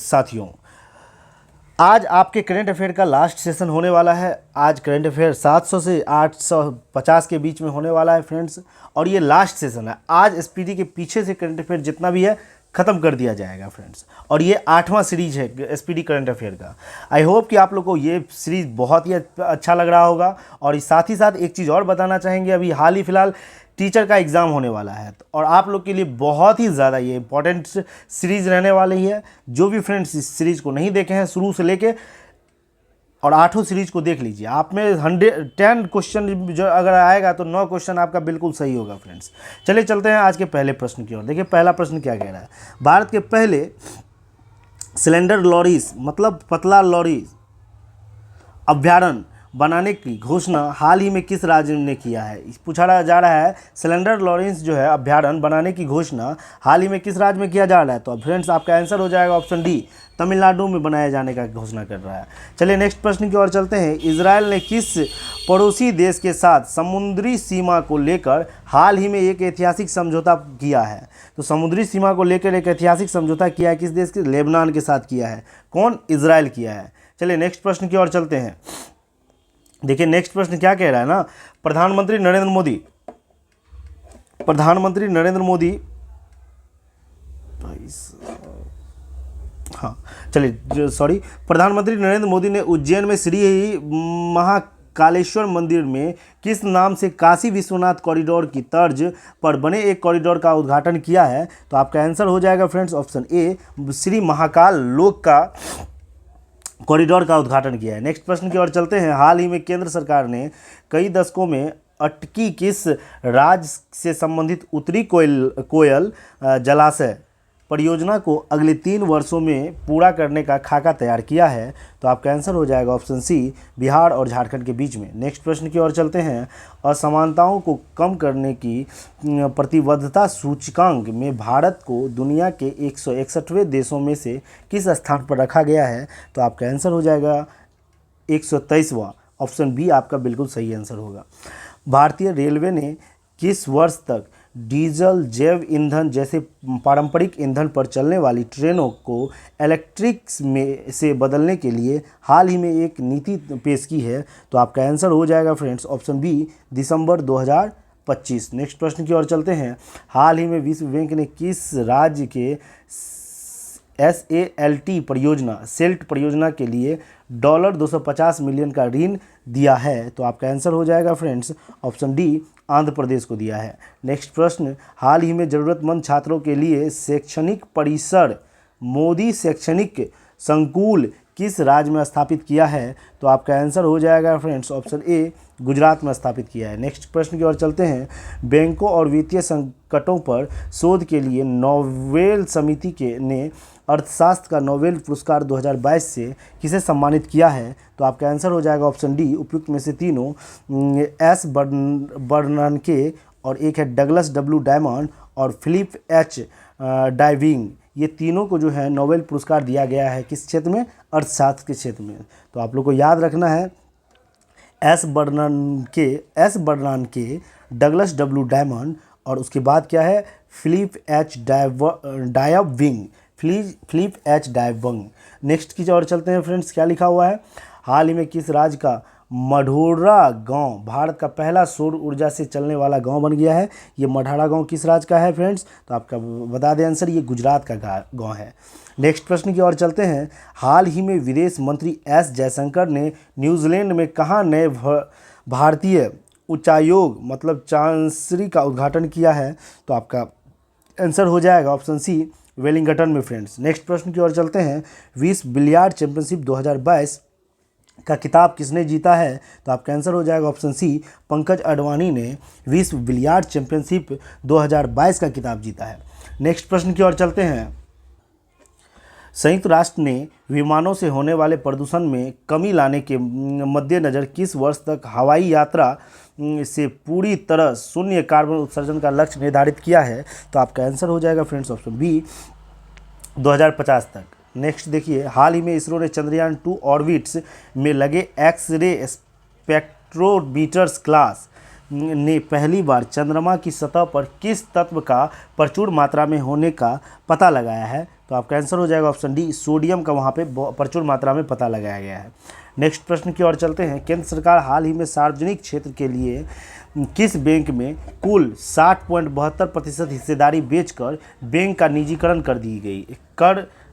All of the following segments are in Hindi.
साथियों, आज आपके करंट अफेयर का लास्ट सेशन होने वाला है। आज करंट अफेयर 700 से 850 के बीच में होने वाला है फ्रेंड्स, और ये लास्ट सेशन है। आज एसपीडी के पीछे से करंट अफेयर जितना भी है ख़त्म कर दिया जाएगा फ्रेंड्स, और ये 8वां सीरीज है एसपीडी करंट अफेयर का। आई होप कि आप लोग को ये सीरीज बहुत ही अच्छा लग रहा होगा। और साथ ही साथ एक चीज़ और बताना चाहेंगे, अभी हाल ही फिलहाल टीचर का एग्ज़ाम होने वाला है, और आप लोग के लिए बहुत ही ज़्यादा ये इंपॉर्टेंट सीरीज़ रहने वाली है। जो भी फ्रेंड्स इस सीरीज़ को नहीं देखे हैं शुरू से लेके और 8 सीरीज़ को देख लीजिए। आप में 10 क्वेश्चन जो अगर आएगा तो 9 क्वेश्चन आपका बिल्कुल सही होगा फ्रेंड्स। चलिए चलते हैं आज के पहले प्रश्न की ओर। देखिए पहला प्रश्न क्या कह रहा है। भारत के पहले सिलेंडर लॉरीज मतलब पतला लॉरी अभ्यारण्य बनाने की घोषणा हाल ही में किस राज्य ने किया है। पूछा जा रहा है सिलेंडर लॉरेंस जो है अभ्यारण्य बनाने की घोषणा हाल ही में किस राज्य में किया जा रहा है। तो फ्रेंड्स आपका आंसर हो जाएगा ऑप्शन डी, तमिलनाडु में बनाए जाने का घोषणा कर रहा है। चलिए नेक्स्ट प्रश्न की ओर चलते हैं। इजराइल ने किस पड़ोसी देश के साथ समुद्री सीमा को लेकर हाल ही में एक ऐतिहासिक समझौता किया है। तो समुद्री सीमा को लेकर एक ऐतिहासिक समझौता किया है किस देश के? लेबनान के साथ किया है। कौन? इजराइल किया है। चलिए नेक्स्ट प्रश्न की ओर चलते हैं। देखिए नेक्स्ट प्रश्न क्या कह रहा है ना, प्रधानमंत्री नरेंद्र मोदी प्रधानमंत्री नरेंद्र मोदी ने उज्जैन में श्री महाकालेश्वर मंदिर में किस नाम से काशी विश्वनाथ कॉरिडोर की तर्ज पर बने एक कॉरिडोर का उद्घाटन किया है। तो आपका आंसर हो जाएगा friends option A, Shri Mahakal लोक का कॉरिडोर का उद्घाटन किया है। नेक्स्ट प्रश्न की ओर चलते हैं। हाल ही में केंद्र सरकार ने कई दशकों में अटकी किस राज्य से संबंधित उत्तरी कोयल जलाशय परियोजना को अगले 3 वर्षों में पूरा करने का खाका तैयार किया है। तो आपका आंसर हो जाएगा ऑप्शन सी, बिहार और झारखंड के बीच में। नेक्स्ट प्रश्न की ओर चलते हैं। असमानताओं को कम करने की प्रतिबद्धता सूचकांक में भारत को दुनिया के 161वें देशों में से किस स्थान पर रखा गया है। तो आपका आंसर हो जाएगा 123वां, ऑप्शन बी आपका बिल्कुल सही आंसर होगा। भारतीय रेलवे ने किस वर्ष तक डीजल, जैव ईंधन जैसे पारंपरिक ईंधन पर चलने वाली ट्रेनों को इलेक्ट्रिक में से बदलने के लिए हाल ही में एक नीति पेश की है। तो आपका आंसर हो जाएगा फ्रेंड्स ऑप्शन बी, दिसंबर 2025। नेक्स्ट प्रश्न की ओर चलते हैं। हाल ही में विश्व बैंक ने किस राज्य के SALT परियोजना के लिए $250 मिलियन का ऋण दिया है। तो आपका आंसर हो जाएगा friends option D, Andhra Pradesh को दिया है। नेक्स्ट प्रश्न। हाल ही में ज़रूरतमंद छात्रों के लिए शैक्षणिक परिसर मोदी शैक्षणिक संकुल किस राज्य में स्थापित किया है। तो आपका आंसर हो जाएगा फ्रेंड्स ऑप्शन ए, गुजरात में स्थापित किया है। नेक्स्ट प्रश्न की ओर चलते हैं। बैंकों और वित्तीय संकटों पर शोध के लिए नोबेल समिति ने अर्थशास्त्र का नोबेल पुरस्कार 2022 से किसे सम्मानित किया है। तो आपका आंसर हो जाएगा ऑप्शन डी, उपयुक्त में से तीनों, एस बर्नानके और एक है डगलस डब्ल्यू डायमंड और फिलिप एच डाइविंग। ये तीनों को जो है नोबेल पुरस्कार दिया गया है किस क्षेत्र में? अर्थशास्त्र के क्षेत्र में। तो आप लोग को याद रखना है एस बर्नानके, डगलस डब्ल्यू डायमंड और उसके बाद क्या है? Philip H diving. नेक्स्ट की ओर चलते हैं फ्रेंड्स। क्या लिखा हुआ है? हाल ही में किस राज्य का मढ़ौरा गांव भारत का पहला सौर ऊर्जा से चलने वाला गांव बन गया है? ये मढ़ौरा गांव किस राज्य का है फ्रेंड्स? तो आपका बता दें आंसर, ये गुजरात का गांव है। नेक्स्ट प्रश्न की ओर चलते हैं। हाल ही में विदेश मंत्री एस जयशंकर ने न्यूजीलैंड में कहाँ नए भारतीय उच्चायोग मतलब चांसरी का उद्घाटन किया है। तो आपका आंसर हो जाएगा ऑप्शन सी, वेलिंगटन में फ्रेंड्स। नेक्स्ट प्रश्न की ओर चलते हैं। विश्व बिलियर्ड चैंपियनशिप 2022 का खिताब किसने जीता है? तो आपका आंसर हो जाएगा ऑप्शन सी, पंकज अडवाणी ने विश्व बिलियर्ड चैंपियनशिप 2022 का खिताब जीता है। नेक्स्ट प्रश्न की ओर चलते हैं। संयुक्त राष्ट्र ने विमानों से होने वाले प्रदूषण में कमी लाने के मद्देनज़र किस वर्ष तक हवाई यात्रा से पूरी तरह शून्य कार्बन उत्सर्जन का लक्ष्य निर्धारित किया है? तो आपका आंसर हो जाएगा फ्रेंड्स ऑप्शन बी, 2050 तक। नेक्स्ट देखिए। हाल ही में इसरो ने चंद्रयान 2 ऑर्बिट्स में लगे एक्स-रे स्पेक्ट्रोमीटर्स क्लास ने पहली बार चंद्रमा की सतह पर किस तत्व का प्रचुर मात्रा में होने का पता लगाया है? तो आपका आंसर हो जाएगा ऑप्शन डी, सोडियम का वहाँ पे प्रचुर मात्रा में पता लगाया गया है। नेक्स्ट प्रश्न की ओर चलते हैं। केंद्र सरकार हाल ही में सार्वजनिक क्षेत्र के लिए किस बैंक में कुल 60.72% हिस्सेदारी बेचकर बैंक का निजीकरण कर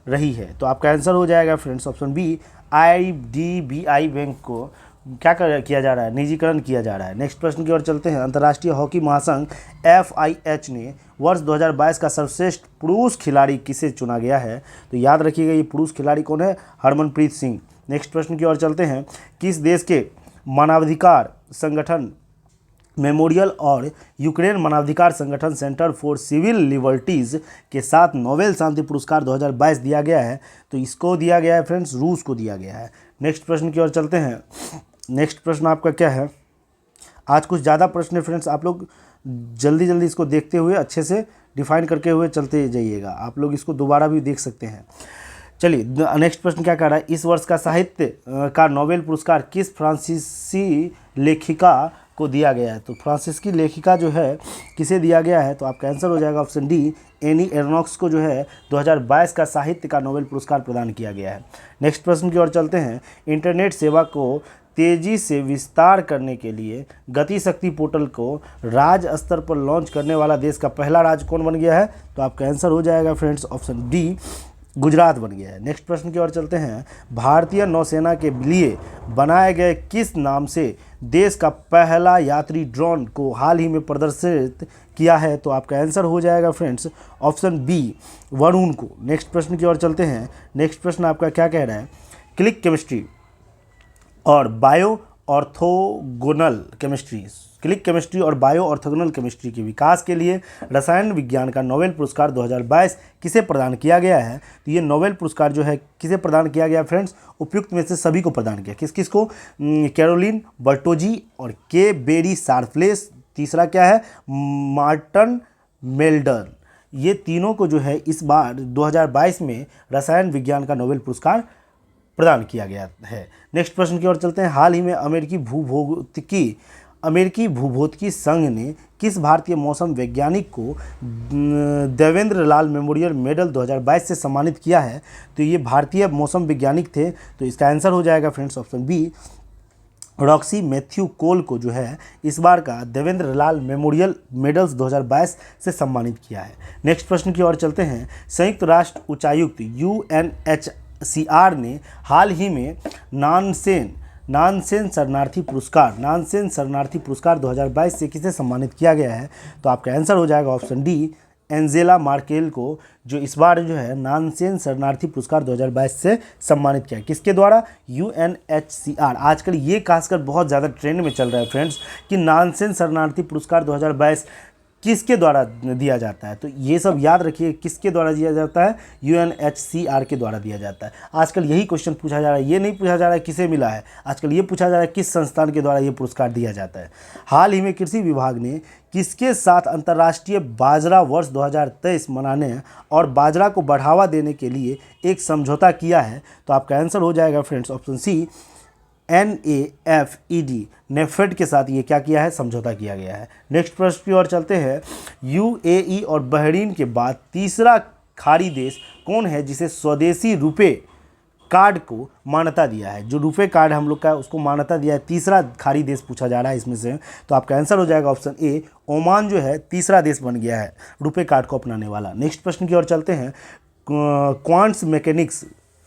रही है? तो आपका आंसर हो जाएगा friends option B, IDBI bank को किया जा रहा है, निजीकरण किया जा रहा है। नेक्स्ट प्रश्न की ओर चलते हैं। अंतर्राष्ट्रीय हॉकी महासंघ FIH ने वर्ष 2022 का सर्वश्रेष्ठ पुरुष खिलाड़ी किसे चुना गया है? तो याद रखिएगा ये पुरुष खिलाड़ी कौन है? हरमनप्रीत सिंह। नेक्स्ट प्रश्न की ओर चलते हैं। किस देश के मानवाधिकार संगठन मेमोरियल और यूक्रेन मानवाधिकार संगठन सेंटर फॉर सिविल लिबर्टीज़ के साथ नोबेल शांति पुरस्कार 2022 दिया गया है? तो इसको दिया गया है फ्रेंड्स, रूस को दिया गया है। नेक्स्ट प्रश्न की ओर चलते हैं। नेक्स्ट प्रश्न आपका क्या है? आज कुछ ज़्यादा प्रश्न है फ्रेंड्स, आप लोग जल्दी जल्दी इसको देखते हुए अच्छे से डिफाइन करके हुए चलते जाइएगा, आप लोग इसको दोबारा भी देख सकते हैं। चलिए नेक्स्ट प्रश्न क्या कह रहा है? इस वर्ष का साहित्य का नोबेल पुरस्कार किस फ्रांसीसी लेखिका को दिया गया है? तो फ्रांसीसी लेखिका जो है किसे दिया गया है? तो आपका आंसर हो जाएगा ऑप्शन डी, एनी एरनॉक्स को जो है 2022 का साहित्य का नोबेल पुरस्कार प्रदान किया गया है। नेक्स्ट प्रश्न की ओर चलते हैं। इंटरनेट सेवा को तेज़ी से विस्तार करने के लिए गति शक्ति पोर्टल को राज्य स्तर पर लॉन्च करने वाला देश का पहला राज्य कौन बन गया है? तो आपका आंसर हो जाएगा फ्रेंड्स ऑप्शन डी, गुजरात बन गया है। नेक्स्ट प्रश्न की ओर चलते हैं। भारतीय नौसेना के लिए बनाए गए किस नाम से देश का पहला यात्री ड्रोन को हाल ही में प्रदर्शित किया है? तो आपका आंसर हो जाएगा फ्रेंड्स ऑप्शन बी, वरुण को। नेक्स्ट प्रश्न की ओर चलते हैं। नेक्स्ट प्रश्न आपका क्या कह रहा है? क्लिक केमिस्ट्री और बायो ऑर्थोगोनल केमिस्ट्री के विकास के लिए रसायन विज्ञान का नोबेल पुरस्कार 2022 किसे प्रदान किया गया है? तो ये नोबेल पुरस्कार जो है किसे प्रदान किया गया फ्रेंड्स? उपयुक्त में से सभी को प्रदान किया। किस को? कैरोलिन बर्टोजी और के बेरी शार्पलेस। तीसरा क्या है? मार्टन मेल्डर। ये तीनों को जो है इस बार 2022 में रसायन विज्ञान का नोबेल पुरस्कार प्रदान किया गया है। नेक्स्ट प्रश्न की ओर चलते हैं। हाल ही में अमेरिकी भूभौतिकी संघ ने किस भारतीय मौसम वैज्ञानिक को देवेंद्र लाल मेमोरियल मेडल 2022 से सम्मानित किया है? तो ये भारतीय मौसम वैज्ञानिक थे, तो इसका आंसर हो जाएगा friends option B, Roxy Matthew Cole को जो है इस बार का देवेंद्र लाल मेमोरियल मेडल्स 2022 से सम्मानित किया है। नेक्स्ट प्रश्न की ओर चलते हैं। संयुक्त राष्ट्र उच्चायुक्त UNHCR ने हाल ही में नानसेन शरणार्थी पुरस्कार 2022 से किसे सम्मानित किया गया है? तो आपका आंसर हो जाएगा ऑप्शन डी, एंजेला मार्केल को, जो इस बार जो है नानसेन शरणार्थी पुरस्कार 2022 से सम्मानित किया। किसके द्वारा? UNHCR। आजकल ये खासकर बहुत ज़्यादा ट्रेंड में चल रहा है फ्रेंड्स कि नानसेन शरणार्थी पुरस्कार 2022 किसके द्वारा दिया जाता है? तो ये सब याद रखिए, किसके द्वारा दिया जाता है? UNHCR के द्वारा दिया जाता है। आजकल यही क्वेश्चन पूछा जा रहा है, ये नहीं पूछा जा रहा है किसे मिला है, आजकल ये पूछा जा रहा है किस संस्थान के द्वारा ये पुरस्कार दिया जाता है। हाल ही में कृषि विभाग ने किसके साथ अंतर्राष्ट्रीय बाजरा वर्ष 2023 मनाने और बाजरा को बढ़ावा देने के लिए एक समझौता किया है? तो आपका आंसर हो जाएगा friends option C, NAFED NAFED के साथ ये क्या किया है? समझौता किया गया है। नेक्स्ट प्रश्न की ओर चलते हैं। UAE और बहरीन के बाद तीसरा खाड़ी देश कौन है जिसे स्वदेशी रुपए कार्ड को मान्यता दिया है? जो रुपए कार्ड हम लोग का उसको मान्यता दिया है, तीसरा खाड़ी देश पूछा जा रहा है इसमें से। तो आपका आंसर हो जाएगा ऑप्शन ए, ओमान जो है तीसरा देश बन गया है रुपए कार्ड को अपनाने वाला। नेक्स्ट प्रश्न की ओर चलते हैं।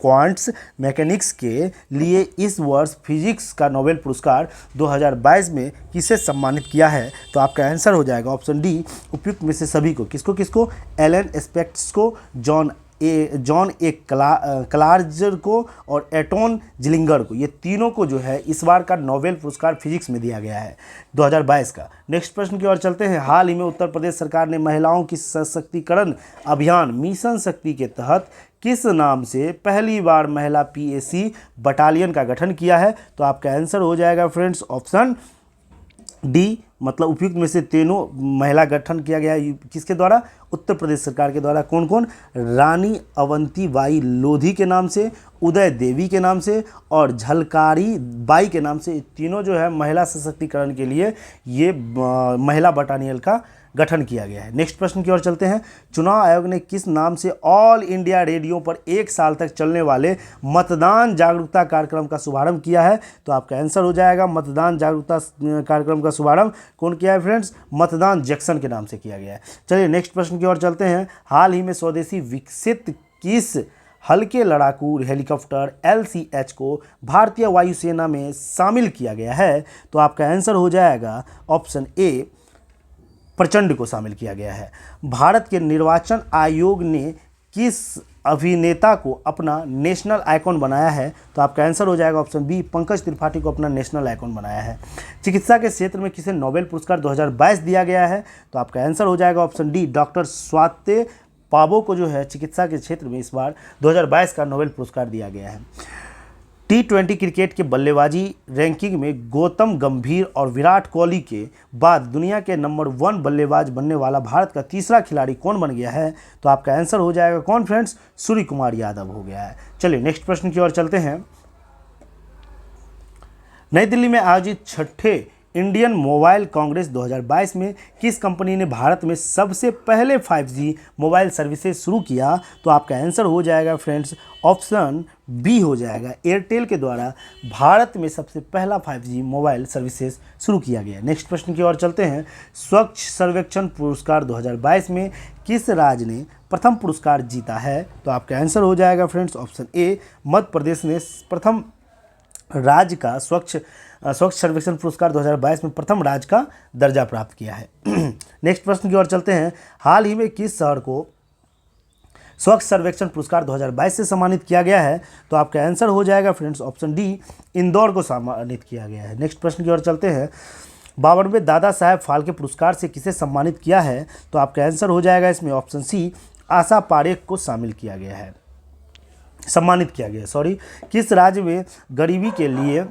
क्वांट्स मैकेनिक्स के लिए इस वर्ष फिजिक्स का नोबेल पुरस्कार 2022 में किसे सम्मानित किया है? तो आपका आंसर हो जाएगा ऑप्शन डी, उपयुक्त में से सभी को। किसको? एलन स्पेक्ट्स को, जॉन ए क्लार्जर को और एटोन जिलिंगर को। ये तीनों को जो है इस बार का नोबेल पुरस्कार फिजिक्स में दिया गया है 2022 का। नेक्स्ट प्रश्न की ओर चलते हैं। हाल ही में उत्तर प्रदेश सरकार ने महिलाओं की सशक्तिकरण अभियान मिशन शक्ति के तहत किस नाम से पहली बार महिला PAC बटालियन का गठन किया है? तो आपका आंसर हो जाएगा फ्रेंड्स ऑप्शन डी, मतलब उपयुक्त में से तीनों महिला गठन किया गया है। किसके द्वारा? उत्तर प्रदेश सरकार के द्वारा। कौन कौन? रानी अवंतीबाई लोधी के नाम से, उदय देवी के नाम से और झलकारी बाई के नाम से। तीनों जो है महिला सशक्तिकरण के लिए ये महिला बटालियन का गठन किया गया है। नेक्स्ट प्रश्न की ओर चलते हैं। चुनाव आयोग ने किस नाम से ऑल इंडिया रेडियो पर 1 साल तक चलने वाले मतदान जागरूकता कार्यक्रम का शुभारंभ किया है? तो आपका आंसर हो जाएगा मतदान जागरूकता कार्यक्रम का शुभारंभ कौन किया है फ्रेंड्स? मतदान जंक्शन के नाम से किया गया है। चलिए नेक्स्ट प्रश्न की ओर चलते हैं। हाल ही में स्वदेशी विकसित किस हल्के लड़ाकू हेलीकॉप्टर LCH को भारतीय वायुसेना में शामिल किया गया है? तो आपका आंसर हो जाएगा ऑप्शन ए, प्रचंड को शामिल किया गया है। भारत के निर्वाचन आयोग ने किस अभिनेता को अपना नेशनल आइकॉन बनाया है? तो आपका आंसर हो जाएगा ऑप्शन बी, पंकज त्रिपाठी को अपना नेशनल आइकॉन बनाया है। चिकित्सा के क्षेत्र में किसे नोबेल पुरस्कार 2022 दिया गया है? तो आपका आंसर हो जाएगा ऑप्शन डी, डॉक्टर स्वाति पाबो को जो है चिकित्सा के क्षेत्र में इस बार 2022 का नोबेल पुरस्कार दिया गया है। T20 क्रिकेट के बल्लेबाजी रैंकिंग में गौतम गंभीर और विराट कोहली के बाद दुनिया के नंबर 1 बल्लेबाज बनने वाला भारत का तीसरा खिलाड़ी कौन बन गया है? तो आपका आंसर हो जाएगा कौन फ्रेंड्स? सूर्य कुमार यादव हो गया है। चलिए नेक्स्ट प्रश्न की ओर चलते हैं। नई दिल्ली में आयोजित 6ठे इंडियन मोबाइल कांग्रेस 2022 में किस कंपनी ने भारत में सबसे पहले 5G मोबाइल सर्विसेज शुरू किया? तो आपका आंसर हो जाएगा फ्रेंड्स ऑप्शन बी हो जाएगा, एयरटेल के द्वारा भारत में सबसे पहला 5G मोबाइल सर्विसेज शुरू किया गया। नेक्स्ट प्रश्न की ओर चलते हैं। स्वच्छ सर्वेक्षण पुरस्कार 2022 में किस राज्य ने प्रथम पुरस्कार जीता है? तो आपका आंसर हो जाएगा friends option A, Madhya Pradesh ने प्रथम राज्य का स्वच्छ सर्वेक्षण पुरस्कार 2022 में प्रथम राज्य का दर्जा प्राप्त किया है। नेक्स्ट प्रश्न की ओर चलते हैं। हाल ही में किस शहर को स्वच्छ सर्वेक्षण पुरस्कार 2022 से सम्मानित किया गया है? तो आपका आंसर हो जाएगा फ्रेंड्स ऑप्शन डी, इंदौर को सम्मानित किया गया है। नेक्स्ट प्रश्न की ओर चलते हैं। 52वें दादा साहेब फाल्के पुरस्कार से किसे सम्मानित किया है? तो आपका आंसर हो जाएगा इसमें ऑप्शन सी, आशा पारेख को शामिल किया गया है, सम्मानित किया गया सॉरी। किस राज्य में गरीबी के लिए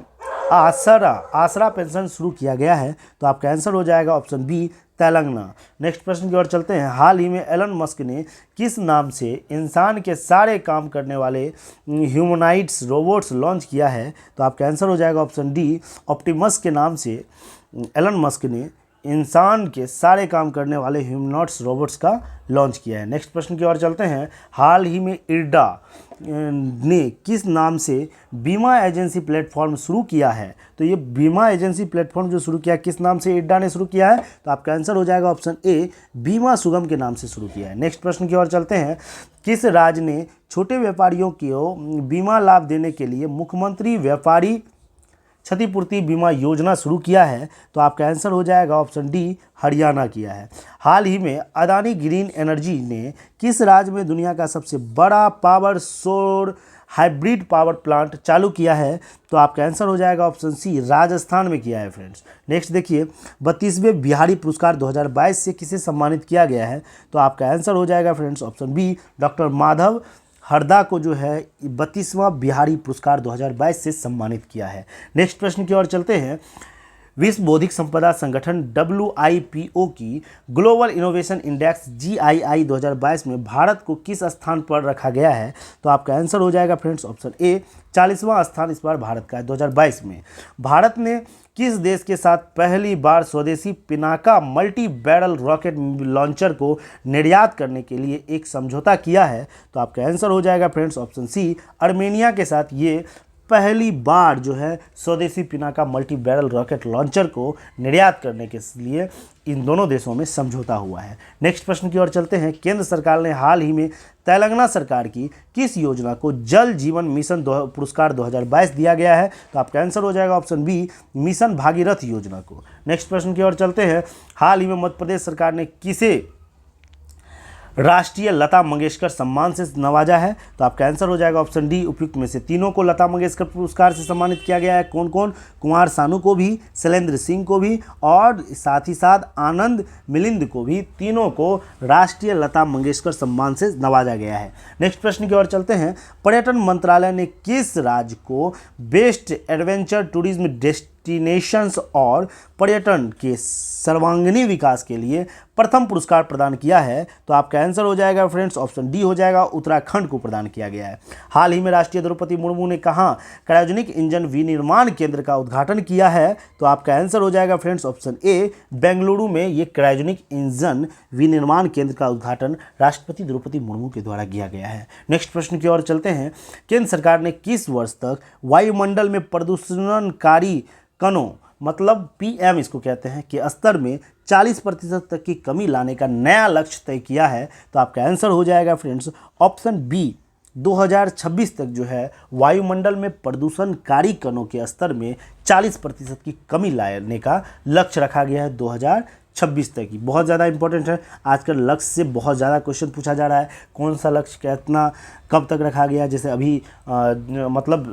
आसरा पेंशन शुरू किया गया है? तो आपका आंसर हो जाएगा ऑप्शन बी, तेलंगाना। नेक्स्ट प्रश्न की ओर चलते हैं। हाल ही में एलन मस्क ने किस नाम से इंसान के सारे काम करने वाले ह्यूमनॉइड्स रोबोट्स लॉन्च किया है? तो आपका आंसर हो जाएगा ऑप्शन डी, ऑप्टिमस के नाम से एलन मस्क ने इंसान के सारे काम करने वाले ह्यूमनॉइड्स रोबोट्स का लॉन्च किया है। नेक्स्ट प्रश्न की ओर चलते हैं। हाल ही में इरडा ने किस नाम से बीमा एजेंसी प्लेटफॉर्म शुरू किया है? तो ये बीमा एजेंसी प्लेटफॉर्म जो शुरू किया है किस नाम से इरडा ने शुरू किया है? तो आपका आंसर हो जाएगा ऑप्शन ए, बीमा सुगम के नाम से शुरू किया है। नेक्स्ट प्रश्न की ओर चलते हैं। किस राज्य ने छोटे व्यापारियों को बीमा लाभ देने के लिए मुख्यमंत्री व्यापारी क्षतिपूर्ति बीमा योजना शुरू किया है? तो आपका आंसर हो जाएगा ऑप्शन डी, हरियाणा किया है। हाल ही में अदानी ग्रीन एनर्जी ने किस राज्य में दुनिया का सबसे बड़ा पावर सौर हाइब्रिड पावर प्लांट चालू किया है? तो आपका आंसर हो जाएगा ऑप्शन सी, राजस्थान में किया है फ्रेंड्स। नेक्स्ट देखिए, 32वें बिहारी पुरस्कार 2022 से किसे सम्मानित किया गया है? तो आपका आंसर हो जाएगा friends option B, doctor Madhav Harda को जो है 32वां बिहारी पुरस्कार 2022 से सम्मानित किया है। नेक्स्ट प्रश्न की ओर चलते हैं। विश्व बौद्धिक संपदा संगठन WIPO की ग्लोबल इनोवेशन इंडेक्स GII 2022 में भारत को किस स्थान पर रखा गया है? तो आपका आंसर हो जाएगा फ्रेंड्स ऑप्शन ए, 40वां स्थान इस बार भारत का है 2022 में। भारत ने किस देश के साथ पहली बार स्वदेशी Pinaka multi barrel rocket launcher को निर्यात करने के लिए एक समझौता किया है? तो आपका आंसर हो जाएगा फ्रेंड्स ऑप्शन सी, अर्मेनिया के साथ ये पहली बार जो है स्वदेशी Pinaka multi barrel rocket launcher को निर्यात करने के लिए इन दोनों देशों में समझौता हुआ है। नेक्स्ट प्रश्न की ओर चलते हैं। केंद्र सरकार ने हाल ही में तेलंगाना सरकार की किस योजना को जल जीवन मिशन पुरस्कार 2022 दिया गया है? तो आपका आंसर हो जाएगा ऑप्शन बी, मिशन भागीरथ योजना को। नेक्स्ट प्रश्न की ओर चलते हैं। हाल ही में मध्य प्रदेश सरकार ने किसे राष्ट्रीय लता मंगेशकर सम्मान से नवाजा है? तो आपका आंसर हो जाएगा ऑप्शन डी, उपयुक्त में से तीनों को लता मंगेशकर पुरस्कार से सम्मानित किया गया है। कौन कौन? कुमार सानू को भी, शैलेंद्र सिंह को भी और साथ ही साथ आनंद मिलिंद को भी, तीनों को राष्ट्रीय लता मंगेशकर सम्मान से नवाजा गया है। नेक्स्ट प्रश्न की ओर चलते हैं। पर्यटन मंत्रालय ने किस राज्य को बेस्ट एडवेंचर टूरिज्म डेस्टिनेशंस और पर्यटन के सर्वांगीण विकास के लिए प्रथम पुरस्कार प्रदान किया है? तो आपका आंसर हो जाएगा फ्रेंड्स ऑप्शन डी हो जाएगा, उत्तराखंड को प्रदान किया गया है। हाल ही में राष्ट्रीय द्रौपदी मुर्मू ने कहाँ क्रायोजेनिक इंजन विनिर्माण केंद्र का उद्घाटन किया है? तो आपका आंसर हो जाएगा फ्रेंड्स ऑप्शन ए, बेंगलुरु में ये क्रायोजेनिक इंजन विनिर्माण केंद्र का उद्घाटन राष्ट्रपति द्रौपदी मुर्मू के द्वारा किया गया है। नेक्स्ट प्रश्न की ओर चलते हैं। केंद्र सरकार ने किस वर्ष तक वायुमंडल में प्रदूषणकारी कणों मतलब पीएम इसको कहते हैं कि स्तर में 40% तक की कमी लाने का नया लक्ष्य तय किया है? तो आपका आंसर हो जाएगा फ्रेंड्स ऑप्शन बी, 2026 तक जो है वायुमंडल में प्रदूषणकारी कणों के स्तर में 40% की कमी लाने का लक्ष्य रखा गया है 2026 तक की। बहुत ज़्यादा इंपॉर्टेंट है, आजकल लक्ष्य से बहुत ज़्यादा क्वेश्चन पूछा जा रहा है। कौन सा लक्ष्य कितना कब तक रखा गया, जैसे अभी मतलब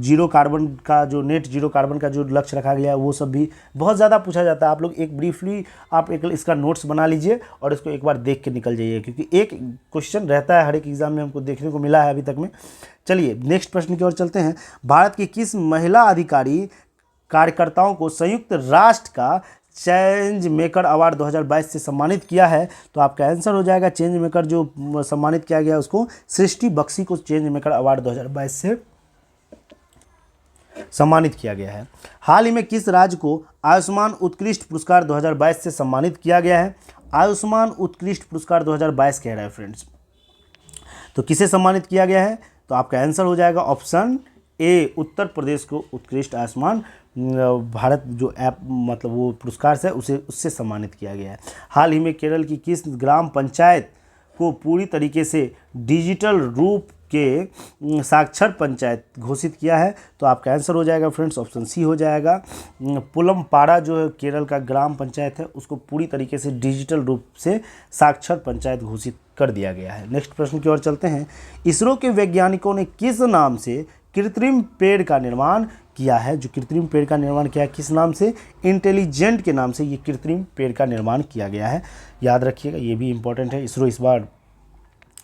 जीरो कार्बन का जो नेट जीरो कार्बन का जो लक्ष्य रखा गया है वो सब भी बहुत ज़्यादा पूछा जाता है। आप लोग एक ब्रीफली आप एक इसका नोट्स बना लीजिए और इसको एक बार देख के निकल जाइए, क्योंकि एक क्वेश्चन रहता है हर एक एग्जाम में, हमको देखने को मिला है अभी तक में। चलिए नेक्स्ट प्रश्न की ओर चलते हैं। भारत की किस महिला अधिकारी कार्यकर्ताओं को संयुक्त राष्ट्र का चेंज मेकर अवार्ड 2022 से सम्मानित किया है? तो आपका आंसर हो जाएगा चेंज मेकर जो सम्मानित किया गया उसको सृष्टि बख्शी को चेंज मेकर अवार्ड 2022 से सम्मानित किया गया है। हाल ही में किस राज्य को आयुष्मान उत्कृष्ट पुरस्कार 2022 से सम्मानित किया गया है? आयुष्मान उत्कृष्ट पुरस्कार 2022 कह रहा है फ्रेंड्स, तो किसे सम्मानित किया गया है? तो आपका आंसर हो जाएगा ऑप्शन ए, उत्तर प्रदेश को उत्कृष्ट आयुष्मान भारत जो ऐप मतलब वो पुरस्कार से उससे सम्मानित किया गया है। हाल ही में केरल की किस ग्राम पंचायत को पूरी तरीके से डिजिटल रूप के साक्षर पंचायत घोषित किया है? तो आपका आंसर हो जाएगा फ्रेंड्स ऑप्शन सी हो जाएगा, पुलमपाड़ा जो है केरल का ग्राम पंचायत है उसको पूरी तरीके से डिजिटल रूप से साक्षर पंचायत घोषित कर दिया गया है। नेक्स्ट प्रश्न की ओर चलते हैं। इसरो के वैज्ञानिकों ने किस नाम से कृत्रिम पेड़ का निर्माण किया है? जो कृत्रिम पेड़ का निर्माण किया है किस नाम से? इंटेलिजेंट के नाम से ये कृत्रिम पेड़ का निर्माण किया गया है। याद रखिएगा, ये भी इंपॉर्टेंट है। इसरो इस बार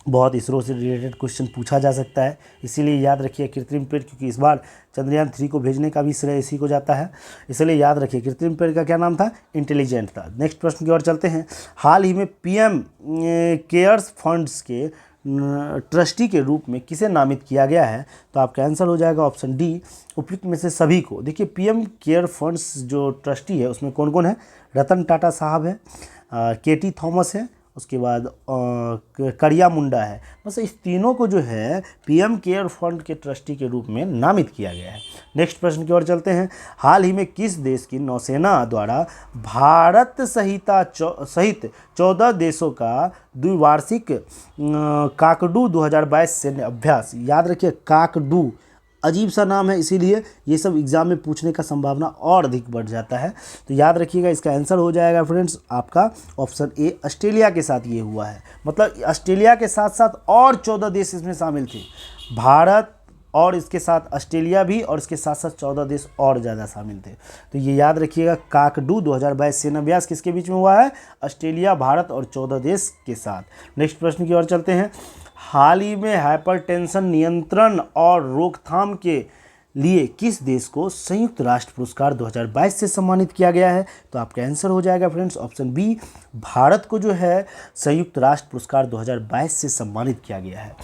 बहुत इसरो से रिलेटेड क्वेश्चन पूछा जा सकता है, इसीलिए याद रखिए कृत्रिम पेड़, क्योंकि इस बार चंद्रयान 3 को भेजने का भी श्रेय इसी को जाता है, इसलिए याद रखिए कृत्रिम पेड़ का क्या नाम था? इंटेलिजेंट था। नेक्स्ट प्रश्न की ओर चलते हैं। हाल ही में पीएम केयर्स फंड्स के ट्रस्टी के रूप में किसे नामित किया गया है? तो आपका आंसर हो जाएगा ऑप्शन डी, उपयुक्त में से सभी को। देखिए पीएम केयर फंड्स जो ट्रस्टी है उसमें कौन कौन है? रतन टाटा साहब है, केटी थॉमस है, उसके बाद करिया मुंडा है। बस इस तीनों को जो है पीएम केयर फंड के ट्रस्टी के रूप में नामित किया गया है। नेक्स्ट प्रश्न की ओर चलते हैं। हाल ही में किस देश की नौसेना द्वारा भारत सहित 14 देशों का द्विवार्षिक काकडू 2022 सैन्य अभ्यास, याद रखिए काकडू अजीब सा नाम है, इसीलिए ये सब एग्जाम में पूछने का संभावना और अधिक बढ़ जाता है, तो याद रखिएगा इसका आंसर हो जाएगा फ्रेंड्स आपका ऑप्शन ए, ऑस्ट्रेलिया के साथ ये हुआ है। मतलब ऑस्ट्रेलिया के साथ साथ और 14 देश इसमें शामिल थे, भारत और इसके साथ ऑस्ट्रेलिया भी, और इसके साथ साथ 14 देश और ज़्यादा शामिल थे। तो ये याद रखिएगा काकडू 2022 सेना अभ्यास किसके बीच में हुआ है? ऑस्ट्रेलिया, भारत और 14 देश के साथ। नेक्स्ट प्रश्न की ओर चलते हैं। हाल ही में हाइपरटेंशन नियंत्रण और रोकथाम के लिए किस देश को संयुक्त राष्ट्र पुरस्कार 2022 से सम्मानित किया गया है? तो आपका आंसर हो जाएगा फ्रेंड्स ऑप्शन बी, भारत को जो है संयुक्त राष्ट्र पुरस्कार 2022 से सम्मानित किया गया है।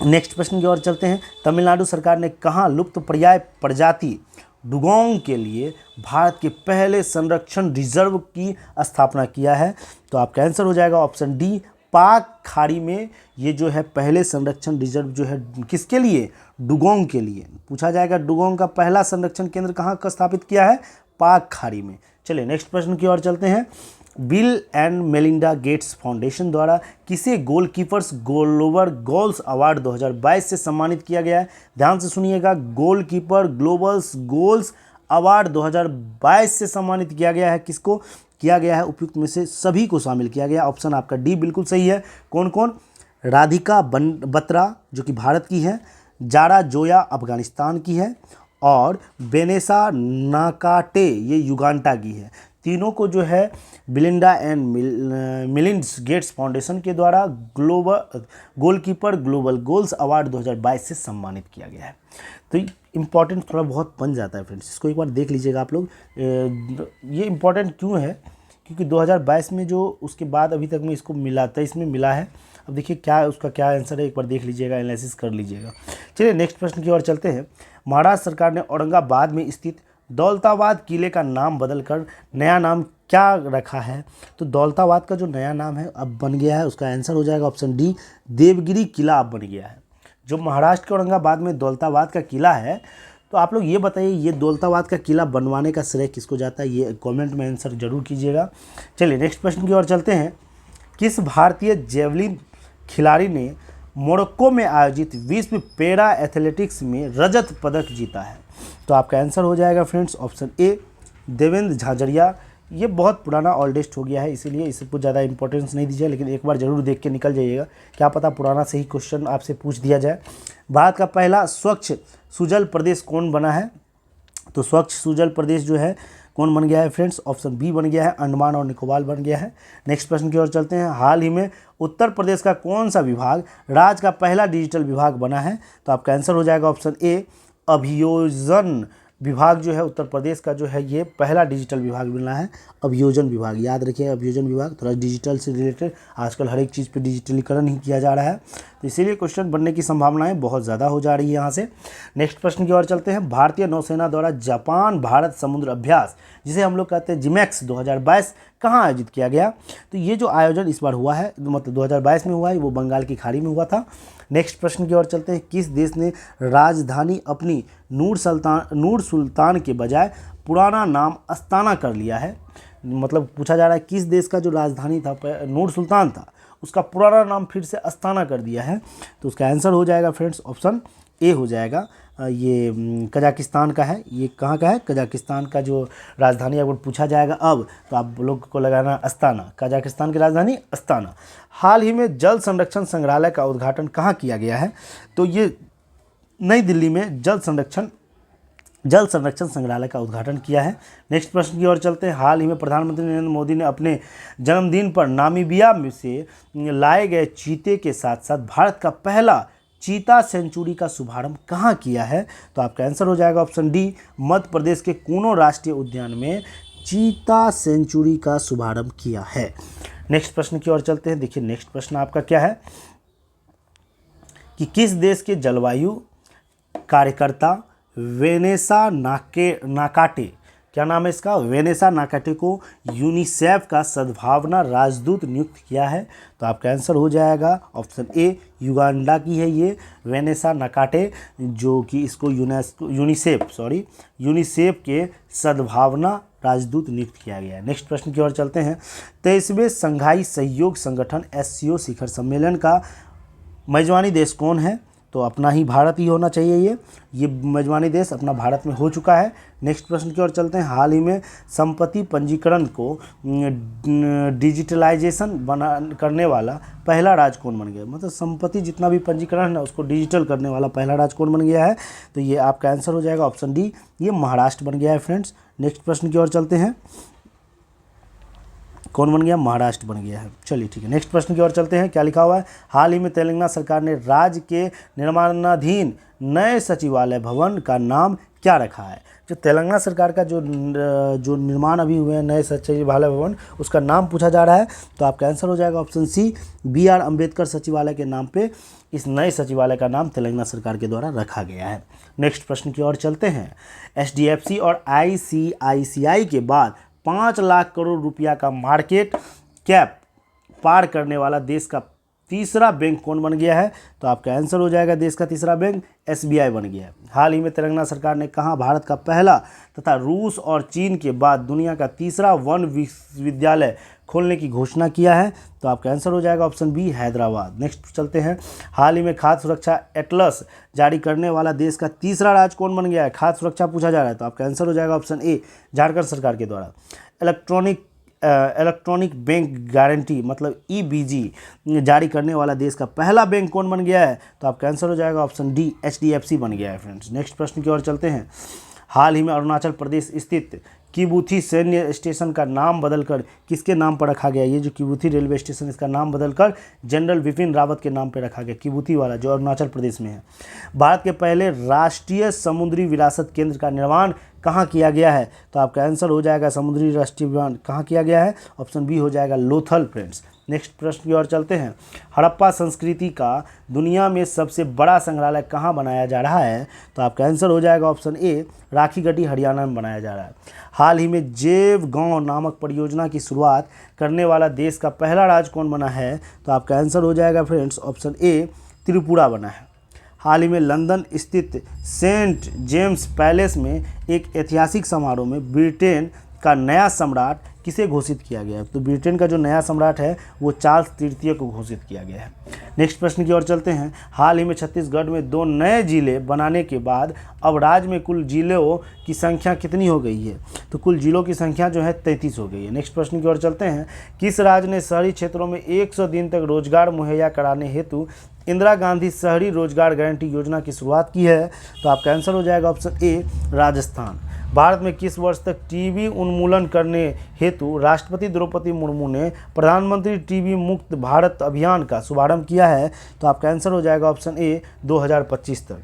नेक्स्ट प्रश्न की ओर चलते हैं। तमिलनाडु सरकार ने कहाँ लुप्त पर्याय प्रजाति डुगोंग के लिए भारत के पहले संरक्षण रिजर्व की स्थापना किया है? तो आपका आंसर हो जाएगा ऑप्शन डी, पाक खाड़ी में ये जो है पहले संरक्षण रिजर्व जो है किसके लिए? डुगोंग के लिए पूछा जाएगा। डुगोंग का पहला संरक्षण केंद्र कहाँ का स्थापित किया है? पाक खाड़ी में। चलिए नेक्स्ट प्रश्न की ओर चलते हैं। Bill and Melinda Gates foundation द्वारा किसे गोलकीपर्स ग्लोबल गोल्स अवार्ड 2022 से सम्मानित किया गया है? ध्यान से सुनिएगा, गोलकीपर ग्लोबल्स गोल्स अवार्ड 2022 से सम्मानित किया गया है। किसको किया गया है? उपयुक्त में से सभी को शामिल किया गया। ऑप्शन आपका डी बिल्कुल सही है। कौन कौन? राधिका बत्रा जो कि भारत की है, जारा जोया अफगानिस्तान की है, और बेनेसा नाकाटे ये युगांडा की है। तीनों को जो है बिलिंडा एंड मिलिंड्स गेट्स फाउंडेशन के द्वारा global goalkeeper global goals award 2022 से सम्मानित किया गया है। तो इम्पॉर्टेंट थोड़ा बहुत बन जाता है फ्रेंड्स, इसको एक बार देख लीजिएगा आप लोग। ये इम्पॉर्टेंट क्यों है, क्योंकि 2022 में जो उसके बाद अभी तक में इसको मिला था, इसमें मिला है। अब देखिए क्या उसका क्या आंसर है, एक बार देख लीजिएगा, एनालिसिस कर लीजिएगा। चलिए नेक्स्ट प्रश्न की ओर चलते हैं। महाराष्ट्र सरकार ने औरंगाबाद में स्थित दौलताबाद किले का नाम बदलकर नया नाम क्या रखा है? तो दौलताबाद का जो नया नाम है अब बन गया है, उसका आंसर हो जाएगा ऑप्शन डी, देवगिरी किला अब बन गया है। जो महाराष्ट्र के औरंगाबाद में दौलताबाद का किला है, तो आप लोग ये बताइए ये दौलताबाद का किला बनवाने का श्रेय किसको जाता है, ये कमेंट में आंसर जरूर कीजिएगा। चलिए नेक्स्ट प्रश्न की ओर चलते हैं। किस भारतीय जेवलिन खिलाड़ी ने मोरक्को में आयोजित विश्व पैरा एथलेटिक्स में रजत पदक जीता है? तो आपका आंसर हो जाएगा friends option A, Devendra Jhajharia. ये बहुत पुराना ओल्डेस्ट हो गया है, इसीलिए इसे कुछ ज़्यादा इंपॉर्टेंस नहीं दीजिए, लेकिन एक बार जरूर देख के निकल जाइएगा, क्या पता पुराना से ही क्वेश्चन आपसे पूछ दिया जाए। भारत का पहला स्वच्छ सुजल प्रदेश कौन बना है? तो स्वच्छ सुजल प्रदेश जो है कौन बन गया है फ्रेंड्स? ऑप्शन बी बन गया है, अंडमान और निकोबार बन गया है। नेक्स्ट प्रश्न की ओर चलते हैं। हाल ही में उत्तर प्रदेश का कौन सा विभाग राज्य का पहला डिजिटल विभाग बना है? तो आपका आंसर हो जाएगा ऑप्शन ए, अभियोजन विभाग जो है उत्तर प्रदेश का जो है ये पहला डिजिटल विभाग बना है, अभियोजन विभाग। याद रखिए अभियोजन विभाग, थोड़ा डिजिटल से रिलेटेड आजकल हर एक चीज़ पे डिजिटलीकरण ही किया जा रहा है, तो इसीलिए क्वेश्चन बनने की संभावनाएं बहुत ज़्यादा हो जा रही है यहाँ से। नेक्स्ट प्रश्न की ओर चलते हैं। भारतीय नौसेना द्वारा जापान भारत समुद्र अभ्यास, जिसे हम लोग कहते हैं जिमैक्स 2022, कहाँ आयोजित किया गया? तो ये जो आयोजन इस बार हुआ है, मतलब 2022 में हुआ है, वो बंगाल की खाड़ी में हुआ था। नेक्स्ट प्रश्न की ओर चलते हैं। किस देश ने राजधानी अपनी नूर सुल्तान के बजाय पुराना नाम अस्ताना कर लिया है? मतलब पूछा जा रहा है किस देश का जो राजधानी था नूर सुल्तान था, उसका पुराना नाम फिर से अस्ताना कर दिया है? तो उसका आंसर हो जाएगा फ्रेंड्स ऑप्शन ए हो जाएगा, ये कजाकिस्तान का है। ये कहाँ का है? कजाकिस्तान का जो राजधानी अगर पूछा जाएगा अब, तो आप लोग को लगाना अस्ताना, कजाकिस्तान की राजधानी अस्ताना। हाल ही में जल संरक्षण संग्रहालय का उद्घाटन कहाँ किया गया है? तो ये नई दिल्ली में जल संरक्षण संग्रहालय का उद्घाटन किया है। नेक्स्ट प्रश्न की ओर चलते हैं। हाल ही में प्रधानमंत्री नरेंद्र मोदी ने अपने जन्मदिन पर नामीबिया में से लाए गए चीते के साथ साथ भारत का पहला चीता सेंचुरी का शुभारंभ कहाँ किया है? तो आपका आंसर हो जाएगा ऑप्शन डी, मध्य प्रदेश के कूनो राष्ट्रीय उद्यान में चीता सेंचुरी का शुभारंभ किया है। नेक्स्ट प्रश्न की ओर चलते हैं। देखिए नेक्स्ट प्रश्न आपका क्या है कि किस देश के जलवायु कार्यकर्ता वेनेसा नाकाटे, क्या नाम है इसका? वेनेसा नाकाटे को यूनिसेफ का सद्भावना राजदूत नियुक्त किया है? तो आपका आंसर हो जाएगा ऑप्शन ए, युगांडा की है ये वेनेसा नाकाटे, जो कि इसको यूनिसेफ के सद्भावना राजदूत नियुक्त किया गया है। नेक्स्ट प्रश्न की ओर चलते हैं। 23वें संघाई सहयोग संगठन SCO शिखर सम्मेलन का मेजबानी देश कौन है? तो अपना ही भारत ही होना चाहिए। ये मेजबानी देश अपना भारत में हो चुका है। नेक्स्ट प्रश्न की ओर चलते हैं। हाल ही में संपत्ति पंजीकरण को डिजिटलाइजेशन करने वाला पहला राज्य कौन बन गया? मतलब संपत्ति जितना भी पंजीकरण है उसको डिजिटल करने वाला पहला राज्य कौन बन गया है? तो ये आपका आंसर हो जाएगा ऑप्शन डी, ये महाराष्ट्र बन गया है फ्रेंड्स। नेक्स्ट प्रश्न की ओर चलते हैं। कौन बन गया? महाराष्ट्र बन गया है। चलिए ठीक है, नेक्स्ट प्रश्न की ओर चलते हैं। क्या लिखा हुआ है? हाल ही में तेलंगाना सरकार ने राज्य के निर्माणाधीन नए सचिवालय भवन का नाम क्या रखा है? जो तेलंगाना सरकार का जो निर्माण अभी हुए हैं नए सचिवालय भवन, उसका नाम पूछा जा रहा है। तो आपका आंसर हो जाएगा ऑप्शन सी, BR अम्बेडकर सचिवालय के नाम पे इस नए सचिवालय का नाम तेलंगाना सरकार के द्वारा रखा गया है। नेक्स्ट प्रश्न की ओर चलते हैं। HDFC और ICICI के बाद 5 लाख करोड़ रुपया का मार्केट कैप पार करने वाला देश का तीसरा बैंक कौन बन गया है? तो आपका आंसर हो जाएगा देश का तीसरा बैंक SBI बन गया है। हाल ही में तेलंगाना सरकार ने कहाँ भारत का पहला तथा रूस और चीन के बाद दुनिया का तीसरा वन विश्वविद्यालय खोलने की घोषणा किया है? तो आपका आंसर हो जाएगा ऑप्शन बी, हैदराबाद। नेक्स्ट चलते हैं। हाल ही में खाद्य सुरक्षा एटलस जारी करने वाला देश का तीसरा राज्य कौन बन गया है? खाद्य सुरक्षा पूछा जा रहा है, तो आपका आंसर हो जाएगा ऑप्शन ए, झारखंड सरकार के द्वारा। इलेक्ट्रॉनिक बैंक गारंटी मतलब EBG जारी करने वाला देश का पहला बैंक कौन बन गया है? तो आपका आंसर हो जाएगा ऑप्शन डी, HDFC बन गया है फ्रेंड्स। नेक्स्ट प्रश्न की ओर चलते हैं। हाल ही में अरुणाचल प्रदेश स्थित किबुथी सैन्य स्टेशन का नाम बदलकर किसके नाम पर रखा गया? ये जो किबुथी रेलवे स्टेशन, इसका नाम बदलकर जनरल बिपिन रावत के नाम पर रखा गया, किबुथी वाला, जो अरुणाचल प्रदेश में है। भारत के पहले राष्ट्रीय समुद्री विरासत केंद्र का निर्माण कहाँ किया गया है? तो आपका आंसर हो जाएगा समुद्री राष्ट्रीय उद्यान कहाँ किया गया है? ऑप्शन बी हो जाएगा लोथल फ्रेंड्स। नेक्स्ट प्रश्न की ओर चलते हैं। हड़प्पा संस्कृति का दुनिया में सबसे बड़ा संग्रहालय कहाँ बनाया जा रहा है? तो आपका आंसर हो जाएगा ऑप्शन ए, राखीगढ़ी हरियाणा में बनाया जा रहा है। हाल ही में जैव गांव नामक परियोजना की शुरुआत करने वाला देश का पहला राज्य कौन बना है? तो आपका आंसर हो जाएगा फ्रेंड्स ऑप्शन ए, त्रिपुरा बना है। हाल ही में लंदन स्थित सेंट जेम्स पैलेस में एक ऐतिहासिक समारोह में ब्रिटेन का नया सम्राट किसे घोषित किया गया है? तो ब्रिटेन का जो नया सम्राट है वो चार्ल्स तृतीय को घोषित किया गया है। नेक्स्ट प्रश्न की ओर चलते हैं। हाल ही में छत्तीसगढ़ में 2 नए जिले बनाने के बाद अब राज्य में कुल जिलों की संख्या कितनी हो गई है? तो कुल जिलों की संख्या जो है 33 हो गई है। नेक्स्ट प्रश्न की ओर चलते हैं। किस राज्य ने शहरी क्षेत्रों में 100 दिन तक रोजगार मुहैया कराने हेतु इंदिरा गांधी शहरी रोजगार गारंटी योजना की शुरुआत की है? तो आपका आंसर हो जाएगा ऑप्शन ए, राजस्थान। भारत में किस वर्ष तक टीबी उन्मूलन करने हेतु राष्ट्रपति द्रौपदी मुर्मू ने प्रधानमंत्री टीबी मुक्त भारत अभियान का शुभारंभ किया है? तो आपका आंसर हो जाएगा ऑप्शन ए, 2025 तक।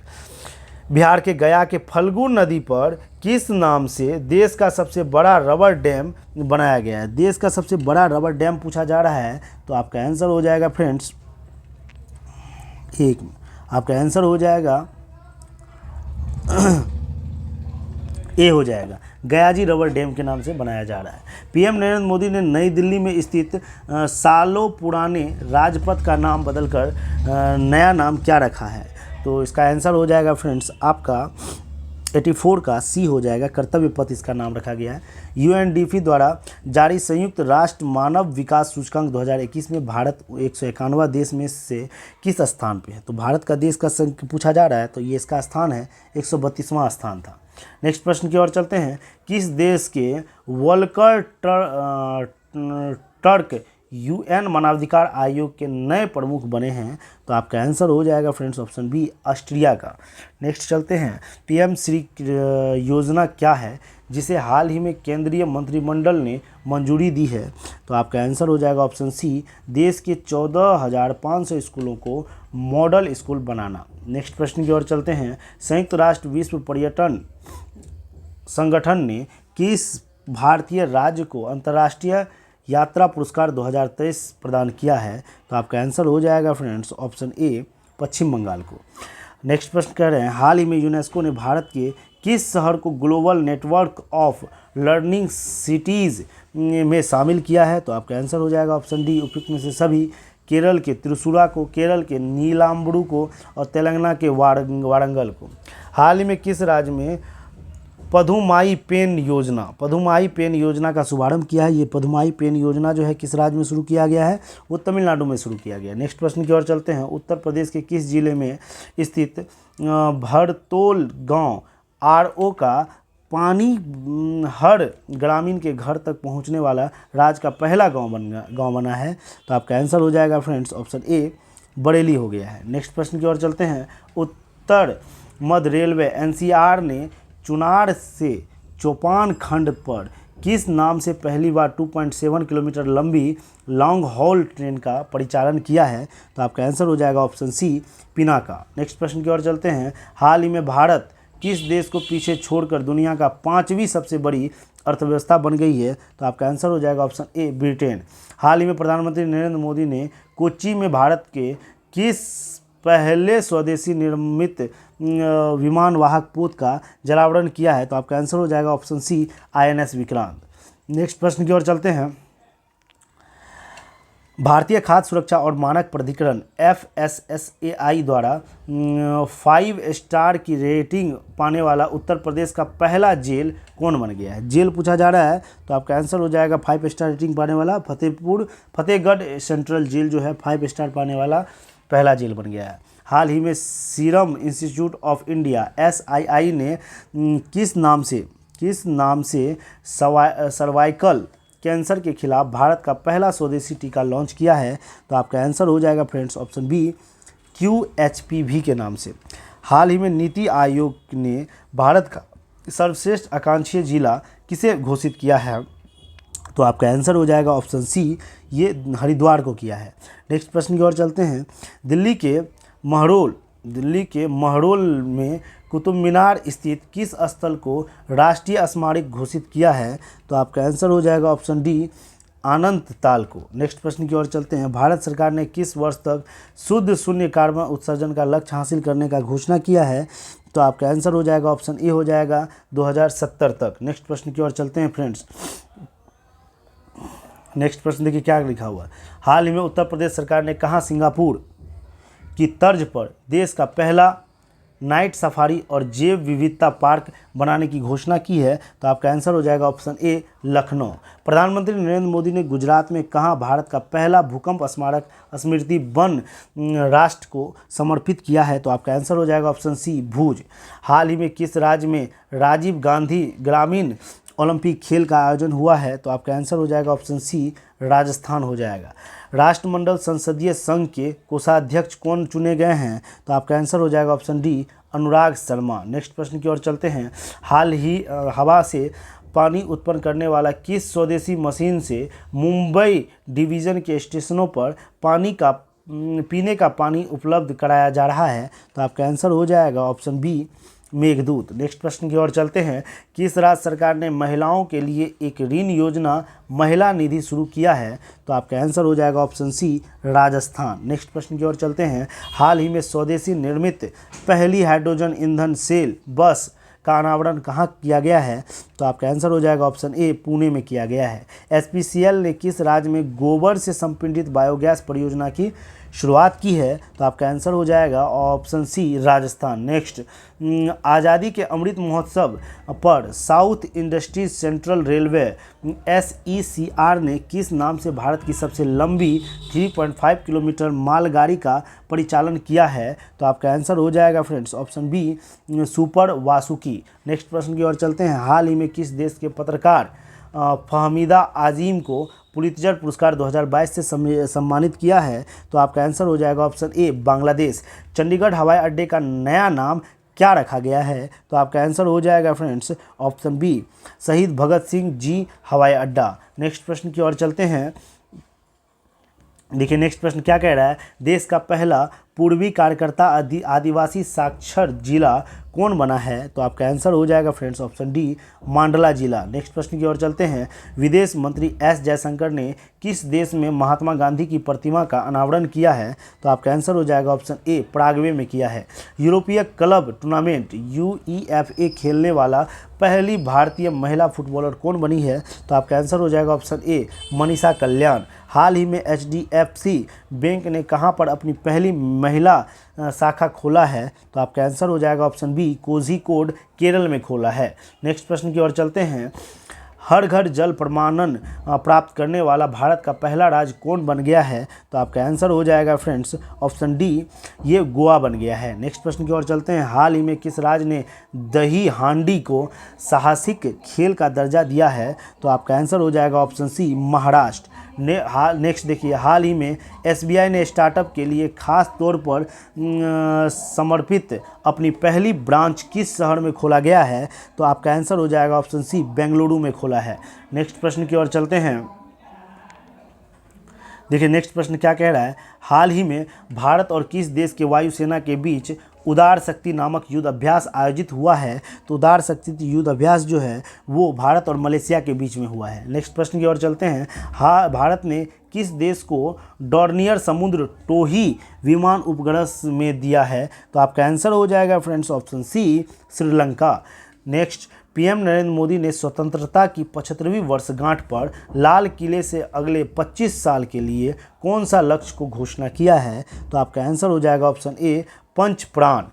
बिहार के गया के फल्गु नदी पर किस नाम से देश का सबसे बड़ा रबर डैम बनाया गया है? देश का सबसे बड़ा रबर डैम पूछा जा रहा है। तो आपका आंसर हो जाएगा फ्रेंड्स आपका आंसर हो जाएगा ए हो जाएगा, गयाजी रबर डैम के नाम से बनाया जा रहा है। पीएम नरेंद्र मोदी ने नई दिल्ली में स्थित सालों पुराने राजपथ का नाम बदलकर नया नाम क्या रखा है? तो इसका आंसर हो जाएगा फ्रेंड्स आपका 84 का सी हो जाएगा, कर्तव्य पथ इसका नाम रखा गया है। यूएनडीपी द्वारा जारी संयुक्त राष्ट्र मानव विकास सूचकांक 2021 में भारत 191वां देश में से किस स्थान पे है? तो भारत का देश का संख्या पूछा जा रहा है, तो ये इसका स्थान है 132वां स्थान था। नेक्स्ट प्रश्न की ओर चलते हैं। किस देश के वोल्कर टर्क यूएन मानवाधिकार आयोग के नए प्रमुख बने हैं? तो आपका आंसर हो जाएगा फ्रेंड्स ऑप्शन बी, ऑस्ट्रिया का। नेक्स्ट चलते हैं। पीएम श्री योजना क्या है जिसे हाल ही में केंद्रीय मंत्रिमंडल ने मंजूरी दी है? तो आपका आंसर हो जाएगा ऑप्शन सी, देश के 14,500 स्कूलों को मॉडल स्कूल बनाना। नेक्स्ट प्रश्न की ओर चलते हैं। संयुक्त राष्ट्र विश्व पर्यटन संगठन ने किस भारतीय राज्य को अंतर्राष्ट्रीय यात्रा पुरस्कार 2023 प्रदान किया है? तो आपका आंसर हो जाएगा फ्रेंड्स ऑप्शन ए, पश्चिम बंगाल को। नेक्स्ट प्रश्न कह रहे हैं। हाल ही में यूनेस्को ने भारत के किस शहर को global network of learning cities में शामिल किया है? तो आपका आंसर हो जाएगा ऑप्शन डी, उपयुक्त में से सभी। केरल के त्रिशूरा को, केरल के नीलाम्बरू को और तेलंगाना के वारंगल को। हाल ही में किस राज्य में पदुमाई पेन योजना का शुभारंभ किया है? ये पदुमाई पेन योजना जो है किस राज्य में शुरू किया गया है? वो तमिलनाडु में शुरू किया गया है। नेक्स्ट प्रश्न की ओर चलते हैं। उत्तर प्रदेश के किस जिले में स्थित भरतोल गांव आरओ का पानी हर ग्रामीण के घर तक पहुंचने वाला राज्य का पहला गांव बना है? तो आपका आंसर हो जाएगा फ्रेंड्स ऑप्शन ए, बरेली हो गया है। नेक्स्ट प्रश्न की ओर चलते हैं। उत्तर मध्य रेलवे एनसीआर ने चुनार से चौपान खंड पर किस नाम से पहली बार 2.7 किलोमीटर लंबी लॉन्ग हॉल ट्रेन का परिचालन किया है? तो आपका आंसर हो जाएगा ऑप्शन सी, पिनाका। नेक्स्ट प्रश्न की ओर चलते हैं। हाल ही में भारत किस देश को पीछे छोड़कर दुनिया का 5वीं सबसे बड़ी अर्थव्यवस्था बन गई है? तो आपका आंसर हो जाएगा ऑप्शन ए, ब्रिटेन। हाल ही में प्रधानमंत्री नरेंद्र मोदी ने कोच्चि में भारत के किस पहले स्वदेशी निर्मित विमान वाहक पोत का जलावरण किया है? तो आपका आंसर हो जाएगा option C, INS Vikrant. Next प्रश्न की ओर चलते हैं। भारतीय खाद्य सुरक्षा और मानक प्राधिकरण FSSAI द्वारा 5 स्टार की रेटिंग पाने वाला उत्तर प्रदेश का पहला जेल कौन बन गया है? जेल पूछा जा रहा है, तो आपका आंसर हो जाएगा 5 स्टार रेटिंग पाने वाला फतेहगढ़ सेंट्रल जेल जो है 5 स्टार पाने वाला पहला जेल बन गया है। हाल ही में serum institute of India SII ने किस नाम से सर्वाइकल कैंसर के खिलाफ भारत का पहला स्वदेशी टीका लॉन्च किया है? तो आपका आंसर हो जाएगा फ्रेंड्स ऑप्शन बी, QHPV के नाम से। हाल ही में नीति आयोग ने भारत का सर्वश्रेष्ठ आकांक्षी जिला किसे घोषित किया है? तो आपका आंसर हो जाएगा ऑप्शन सी, ये हरिद्वार को किया है। नेक्स्ट प्रश्न की ओर चलते हैं। दिल्ली के महरोल में कुतुब मीनार स्थित किस स्थल को राष्ट्रीय स्मारक घोषित किया है? तो आपका आंसर हो जाएगा ऑप्शन डी, अनंत ताल को। नेक्स्ट प्रश्न की ओर चलते हैं। भारत सरकार ने किस वर्ष तक शुद्ध शून्य कार्बन उत्सर्जन का लक्ष्य हासिल करने का घोषणा किया है? तो आपका आंसर हो जाएगा ऑप्शन ए हो जाएगा 2070 तक। नेक्स्ट प्रश्न की ओर चलते हैं फ्रेंड्स। नेक्स्ट प्रश्न देखिए क्या लिखा हुआ है। हाल ही में उत्तर प्रदेश सरकार ने कहाँ सिंगापुर की तर्ज पर देश का पहला नाइट सफारी और जैव विविधता पार्क बनाने की घोषणा की है? तो आपका आंसर हो जाएगा ऑप्शन ए, लखनऊ। प्रधानमंत्री नरेंद्र मोदी ने गुजरात में कहाँ भारत का पहला भूकंप स्मारक स्मृति वन राष्ट्र को समर्पित किया है? तो आपका आंसर हो जाएगा ऑप्शन सी, भुज। हाल ही में किस राज्य में राजीव गांधी ग्रामीण ओलंपिक खेल का आयोजन हुआ है? तो आपका आंसर हो जाएगा ऑप्शन सी, राजस्थान हो जाएगा। राष्ट्रमंडल संसदीय संघ के कोषाध्यक्ष कौन चुने गए हैं? तो आपका आंसर हो जाएगा option D, Anurag Sharma. Next प्रश्न की ओर चलते हैं। हाल ही हवा से पानी उत्पन्न करने वाला किस स्वदेशी मशीन से मुंबई डिवीज़न के स्टेशनों पर पीने का पानी उपलब्ध कराया जा रहा है? तो आपका आंसर हो जाएगा ऑप्शन बी, मेघदूत। नेक्स्ट प्रश्न की ओर चलते हैं। किस राज्य सरकार ने महिलाओं के लिए एक ऋण योजना महिला निधि शुरू किया है? तो आपका आंसर हो जाएगा ऑप्शन सी, राजस्थान। नेक्स्ट प्रश्न की ओर चलते हैं। हाल ही में स्वदेशी निर्मित पहली हाइड्रोजन ईंधन सेल बस का अनावरण कहाँ किया गया है? तो आपका आंसर हो जाएगा ऑप्शन ए, पुणे में किया गया है। एचपीसीएल ने किस राज्य में गोबर से संपीड़ित बायोगैस परियोजना की शुरुआत की है? तो आपका आंसर हो जाएगा ऑप्शन सी, राजस्थान। नेक्स्ट, आज़ादी के अमृत महोत्सव पर south industries central railway SECR ने किस नाम से भारत की सबसे लंबी 3.5 किलोमीटर मालगाड़ी का परिचालन किया है? तो आपका आंसर हो जाएगा friends option B, super Vasuki. Next प्रश्न की ओर चलते हैं। हाल ही में किस देश के पत्रकार फहमीदा आज़ीम को पुलित्जर पुरस्कार 2022 से सम्मानित किया है? तो आपका आंसर हो जाएगा ऑप्शन ए, बांग्लादेश। चंडीगढ़ हवाई अड्डे का नया नाम क्या रखा गया है? तो आपका आंसर हो जाएगा फ्रेंड्स ऑप्शन बी, शहीद भगत सिंह जी हवाई अड्डा। नेक्स्ट प्रश्न की ओर चलते हैं। देखिए नेक्स्ट प्रश्न क्या कह रहा है। देश का पहला पूर्वी कार्यकर्ता आदिवासी साक्षर जिला कौन बना है? तो आपका आंसर हो जाएगा फ्रेंड्स ऑप्शन डी, मांडला जिला। नेक्स्ट प्रश्न की ओर चलते हैं। विदेश मंत्री एस जयशंकर ने किस देश में महात्मा गांधी की प्रतिमा का अनावरण किया है? तो आपका आंसर हो जाएगा ऑप्शन ए, पराग्वे में किया है। यूरोपीय क्लब टूर्नामेंट UEFA खेलने वाला पहली भारतीय महिला फुटबॉलर कौन बनी है? तो आपका आंसर हो जाएगा ऑप्शन ए, मनीषा कल्याण। हाल ही में HDFC बैंक ने कहां पर अपनी पहली महिला शाखा खोला है? तो आपका आंसर हो जाएगा ऑप्शन बी, कोझिकोड केरल में खोला है। नेक्स्ट प्रश्न की ओर चलते हैं। हर घर जल प्रमाणन प्राप्त करने वाला भारत का पहला राज्य कौन बन गया है? तो आपका आंसर हो जाएगा फ्रेंड्स ऑप्शन डी, ये गोवा बन गया है। नेक्स्ट प्रश्न की ओर चलते हैं। हाल ही में किस राज्य ने दही हांडी को साहसिक खेल का दर्जा दिया है? तो आपका आंसर हो जाएगा ऑप्शन सी, महाराष्ट्र। नेक्स्ट देखिए, हाल ही में SBI ने स्टार्टअप के लिए खास तौर पर समर्पित अपनी पहली ब्रांच किस शहर में खोला गया है? तो आपका आंसर हो जाएगा ऑप्शन सी, बेंगलुरु में खोला है। नेक्स्ट प्रश्न की ओर चलते हैं। देखिए नेक्स्ट प्रश्न क्या कह रहा है। हाल ही में भारत और किस देश के वायुसेना के बीच उदार शक्ति नामक युद्ध अभ्यास आयोजित हुआ है? तो उदार शक्ति युद्ध अभ्यास जो है वो भारत और मलेशिया के बीच में हुआ है। नेक्स्ट प्रश्न की ओर चलते हैं। भारत ने किस देश को डॉर्नियर समुद्र टोही विमान उपग्रह में दिया है? तो आपका आंसर हो जाएगा friends option C, Sri Lanka. Next, PM Narendra Modi ने स्वतंत्रता की 75वीं वर्षगांठ पर लाल किले से अगले 25 साल के लिए कौन सा लक्ष्य को घोषणा किया है? तो आपका आंसर हो जाएगा ऑप्शन ए, पंच प्राण।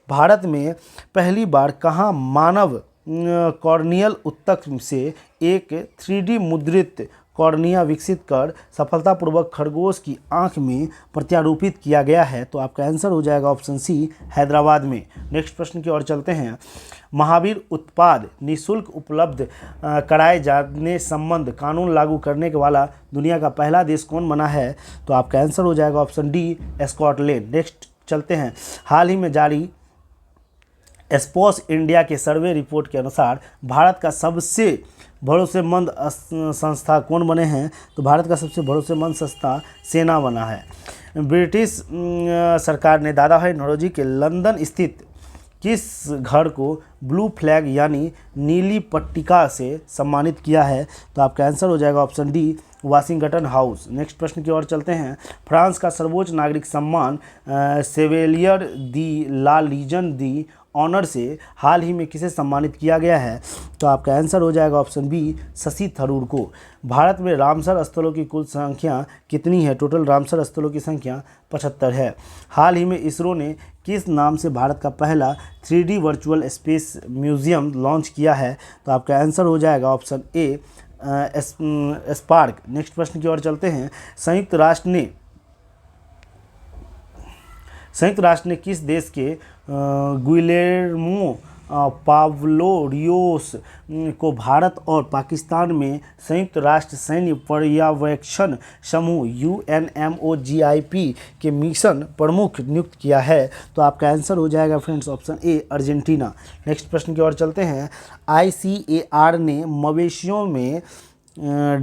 भारत में पहली बार कहाँ मानव कॉर्नियल उत्तक से एक 3D मुद्रित कॉर्निया विकसित कर सफलतापूर्वक खरगोश की आंख में प्रत्यारोपित किया गया है? तो आपका आंसर हो जाएगा ऑप्शन सी, हैदराबाद में। नेक्स्ट प्रश्न की ओर चलते हैं। महावीर उत्पाद निःशुल्क उपलब्ध कराए जाने संबंध कानून लागू करने वाला दुनिया का पहला देश कौन बना है? तो आपका आंसर हो जाएगा ऑप्शन डी, स्कॉटलैंड। नेक्स्ट चलते हैं। हाल ही में जारी स्पोर्ट्स इंडिया के सर्वे रिपोर्ट के अनुसार भारत का सबसे भरोसेमंद संस्था कौन बने हैं? तो भारत का सबसे भरोसेमंद संस्था सेना बना है। ब्रिटिश सरकार ने दादा भाई नौरोजी के लंदन स्थित किस घर को ब्लू फ्लैग यानी नीली पट्टिका से सम्मानित किया है? तो आपका आंसर हो जाएगा option D, Washington house. Next प्रश्न की ओर चलते हैं। फ्रांस का सर्वोच्च नागरिक सम्मान सेवेलियर दी ला लीजन दी ऑनर से हाल ही में किसे सम्मानित किया गया है? तो आपका आंसर हो जाएगा ऑप्शन बी, शशि थरूर को। भारत में रामसर स्थलों की कुल संख्या कितनी है? टोटल रामसर स्थलों की संख्या 75 है। हाल ही में इसरो ने किस नाम से भारत का पहला 3D virtual space museum launch किया है? तो आपका आंसर हो जाएगा ऑप्शन ए, स्पार्क। नेक्स्ट प्रश्न की ओर चलते हैं। संयुक्त राष्ट्र ने किस देश के गुइलेर्मो पावलोरियोस को भारत और पाकिस्तान में संयुक्त राष्ट्र सैन्य पर्यवेक्षण समूह UNMOGIP के मिशन प्रमुख नियुक्त किया है? तो आपका आंसर हो जाएगा friends option A, Argentina. Next प्रश्न की ओर चलते हैं। ICAR ने मवेशियों में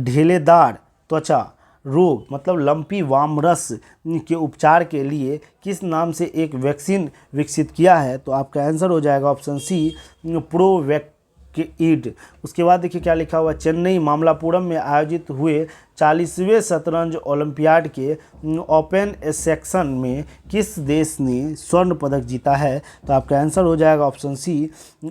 ढेलेदार त्वचा रोग मतलब लंपी वामरस के उपचार के लिए किस नाम से एक वैक्सीन विकसित किया है? तो आपका आंसर हो जाएगा ऑप्शन सी, प्रोवैक्सीड। उसके बाद देखिए क्या लिखा हुआ है। चेन्नई मामलापुरम में आयोजित हुए 40वें शतरंज ओलंपियाड के ओपन सेक्शन में किस देश ने स्वर्ण पदक जीता है? तो आपका आंसर हो जाएगा ऑप्शन सी,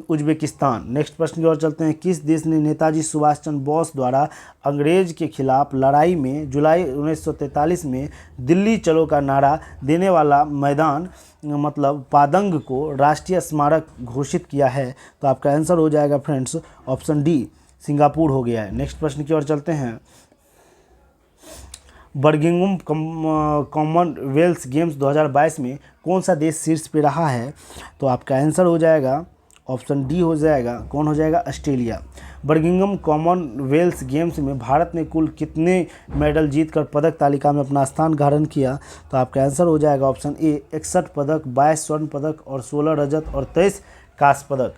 उज्बेकिस्तान। नेक्स्ट प्रश्न की ओर चलते हैं। किस देश ने नेताजी सुभाष चंद्र बोस द्वारा अंग्रेज के खिलाफ लड़ाई में जुलाई 1943 में दिल्ली चलो का नारा देने वाला मैदान मतलब पादंग को राष्ट्रीय स्मारक घोषित किया है? तो आपका आंसर हो जाएगा फ्रेंड्स ऑप्शन डी, सिंगापुर हो गया है। नेक्स्ट प्रश्न की ओर चलते हैं। बर्मिंघम कॉमनवेल्थ गेम्स 2022 में कौन सा देश शीर्ष पे रहा है? तो आपका आंसर हो जाएगा ऑप्शन डी हो जाएगा, कौन हो जाएगा? ऑस्ट्रेलिया। बर्मिंघम कॉमनवेल्थ गेम्स में भारत ने कुल कितने मेडल जीतकर पदक तालिका में अपना स्थान धारण किया? तो आपका आंसर हो जाएगा ऑप्शन ए, 61 पदक, 22 स्वर्ण पदक और 16 रजत और 23 कांस्य पदक।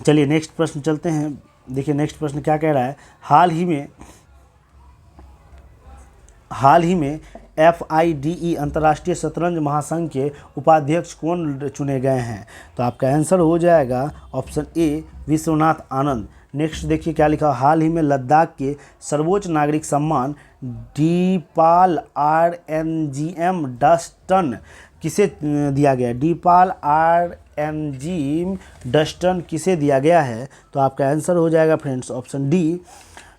चलिए नेक्स्ट प्रश्न चलते हैं। देखिए नेक्स्ट प्रश्न क्या कह रहा है। हाल ही में FIDE अंतर्राष्ट्रीय शतरंज महासंघ के उपाध्यक्ष कौन चुने गए हैं? तो आपका आंसर हो जाएगा option A, Vishwanath Anand. Next देखिए क्या लिखा। हाल ही में लद्दाख के सर्वोच्च नागरिक सम्मान डीपाल RNGM डस्टन किसे दिया गया? डीपाल RNGM डस्टन किसे दिया गया है? तो आपका आंसर हो जाएगा friends option D,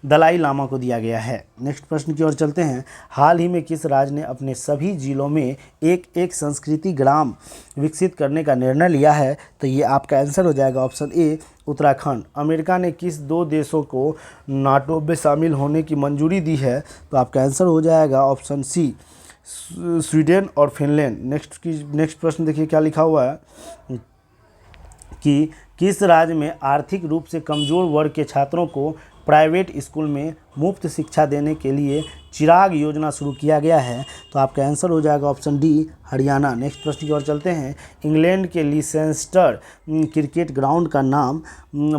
Dalai Lama को दिया गया है। नेक्स्ट प्रश्न की ओर चलते हैं। हाल ही में किस राज्य ने अपने सभी जिलों में एक संस्कृति ग्राम विकसित करने का निर्णय लिया है? तो ये आपका आंसर हो जाएगा ऑप्शन ए, उत्तराखंड। अमेरिका ने किस दो देशों को नाटो में शामिल होने की मंजूरी दी है? तो आपका आंसर हो जाएगा ऑप्शन सी, स्वीडन और फिनलैंड। नेक्स्ट प्रश्न देखिए क्या लिखा हुआ है कि किस राज्य में आर्थिक रूप से कमजोर वर्ग के छात्रों को प्राइवेट स्कूल में मुफ्त शिक्षा देने के लिए चिराग योजना शुरू किया गया है? तो आपका आंसर हो जाएगा ऑप्शन डी, हरियाणा। नेक्स्ट प्रश्न की ओर चलते हैं। इंग्लैंड के लीसेस्टर क्रिकेट ग्राउंड का नाम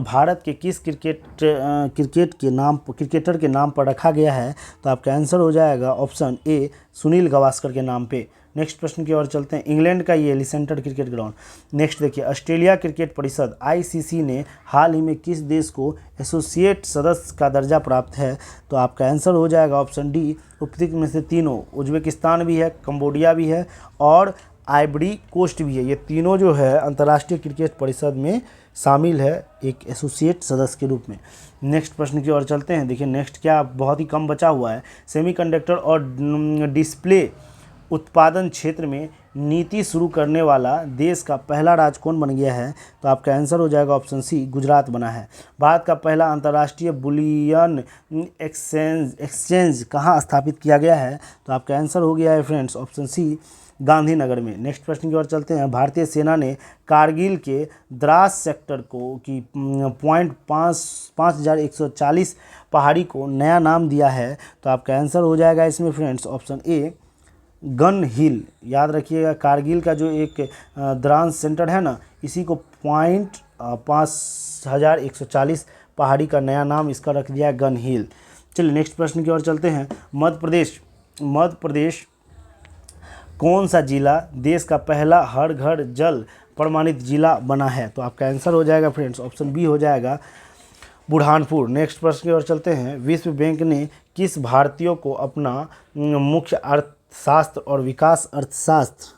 भारत के किस क्रिकेटर के नाम पर रखा गया है? तो आपका आंसर हो जाएगा ऑप्शन ए, सुनील गावस्कर के नाम पे। नेक्स्ट प्रश्न की ओर चलते हैं। इंग्लैंड का ये लीसेस्टर क्रिकेट ग्राउंड। नेक्स्ट देखिए। ऑस्ट्रेलिया क्रिकेट परिषद ICC ने हाल ही में किस देश को एसोसिएट सदस्य का दर्जा प्राप्त है? तो आपका आंसर हो जाएगा ऑप्शन डी, उपयुक्त में से तीनों। उज्बेकिस्तान भी है, कंबोडिया भी है और आइवरी कोस्ट भी है। ये तीनों जो है अंतर्राष्ट्रीय क्रिकेट परिषद में शामिल है एक एसोसिएट सदस्य के रूप में। नेक्स्ट प्रश्न की ओर चलते हैं। देखिए नेक्स्ट क्या बहुत ही कम बचा हुआ है। सेमीकंडक्टर और डिस्प्ले उत्पादन क्षेत्र में नीति शुरू करने वाला देश का पहला राज्य कौन बन गया है? तो आपका आंसर हो जाएगा ऑप्शन सी, गुजरात बना है। भारत का पहला अंतर्राष्ट्रीय बुलियन एक्सचेंज कहाँ स्थापित किया गया है? तो आपका आंसर हो गया है फ्रेंड्स ऑप्शन सी, गांधीनगर में। नेक्स्ट प्रश्न की ओर चलते हैं। भारतीय सेना ने कारगिल के द्रास सेक्टर को की .5140 पहाड़ी को नया नाम दिया है। तो आपका आंसर हो जाएगा इसमें फ्रेंड्स ऑप्शन ए, गन हिल, याद रखिएगा कारगिल का जो एक द्रास सेंटर है ना, इसी को पॉइंट 5140 पहाड़ी का नया नाम इसका रख दिया है गन हिल। चलिए नेक्स्ट प्रश्न की ओर चलते हैं। मध्य प्रदेश कौन सा जिला देश का पहला हर घर जल प्रमाणित जिला बना है? तो आपका आंसर हो जाएगा फ्रेंड्स ऑप्शन बी हो जाएगा बुरहानपुर। नेक्स्ट प्रश्न की ओर चलते हैं। विश्व बैंक ने किस भारतीय को अपना मुख्य अर्थशास्त्र और विकास अर्थशास्त्र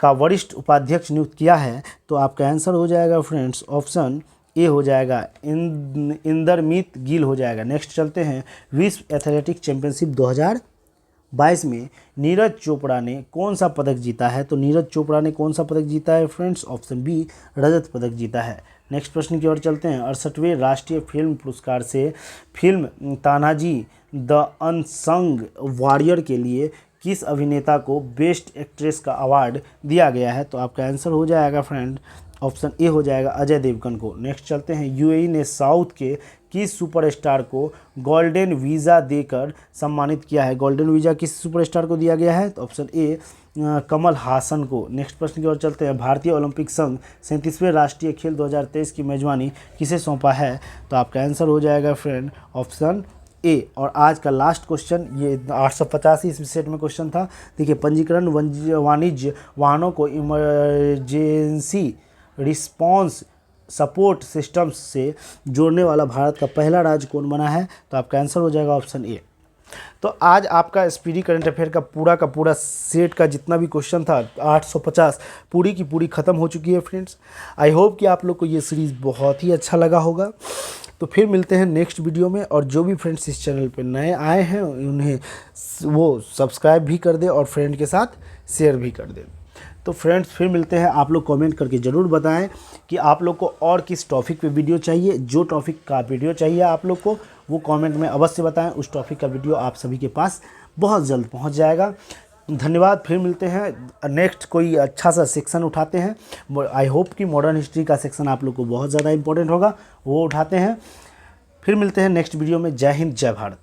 का वरिष्ठ उपाध्यक्ष नियुक्त किया है? तो आपका आंसर हो जाएगा फ्रेंड्स ऑप्शन ए हो जाएगा इंदरमीत गिल हो जाएगा। नेक्स्ट चलते हैं। विश्व एथलेटिक चैंपियनशिप 2022 में नीरज चोपड़ा ने कौन सा पदक जीता है? तो नीरज चोपड़ा ने कौन सा पदक जीता है फ्रेंड्स? ऑप्शन बी रजत पदक जीता है। नेक्स्ट प्रश्न की ओर चलते हैं। 68वें राष्ट्रीय फिल्म पुरस्कार से film Tanaji the unsung warrior के लिए किस अभिनेता को बेस्ट एक्ट्रेस का अवार्ड दिया गया है? तो आपका आंसर हो जाएगा फ्रेंड ऑप्शन ए हो जाएगा अजय देवगन को। नेक्स्ट चलते हैं। यूएई ने साउथ के किस सुपरस्टार को गोल्डन वीज़ा देकर सम्मानित किया है? गोल्डन वीज़ा किस सुपरस्टार को दिया गया है? तो ऑप्शन ए कमल हासन को। नेक्स्ट प्रश्न की ओर चलते हैं। भारतीय ओलंपिक संघ 37वें राष्ट्रीय खेल 2023 की मेजबानी किसे सौंपा है? तो आपका आंसर हो जाएगा फ्रेंड ऑप्शन ए। और आज का लास्ट क्वेश्चन, ये 885 इस सेट में क्वेश्चन था। देखिए, पंजीकरण वाणिज्य वाहनों को इमरजेंसी रिस्पांस सपोर्ट सिस्टम्स से जोड़ने वाला भारत का पहला राज्य कौन बना है? तो आपका आंसर हो जाएगा ऑप्शन ए। तो आज आपका स्पीडी करंट अफेयर का पूरा सेट का जितना भी क्वेश्चन था 850 पूरी की पूरी ख़त्म हो चुकी है फ्रेंड्स। आई होप कि आप लोग को ये सीरीज़ बहुत ही अच्छा लगा होगा। तो फिर मिलते हैं नेक्स्ट वीडियो में। और जो भी फ्रेंड्स इस चैनल पर नए आए हैं उन्हें वो सब्सक्राइब भी कर दें और फ्रेंड के साथ शेयर भी कर दें। तो फ्रेंड्स फिर मिलते हैं। आप लोग कमेंट करके ज़रूर बताएं कि आप लोग को और किस टॉपिक पे वीडियो चाहिए। जो टॉपिक का वीडियो चाहिए आप लोग को वो कमेंट में अवश्य बताएं। उस टॉपिक का वीडियो आप सभी के पास बहुत जल्द पहुंच जाएगा। धन्यवाद। फिर मिलते हैं। नेक्स्ट कोई अच्छा सा सेक्शन उठाते हैं। आई होप कि मॉडर्न हिस्ट्री का सेक्शन आप लोग को बहुत ज़्यादा इंपॉर्टेंट होगा, वो उठाते हैं। फिर मिलते हैं नेक्स्ट वीडियो में। जय हिंद, जय भारत।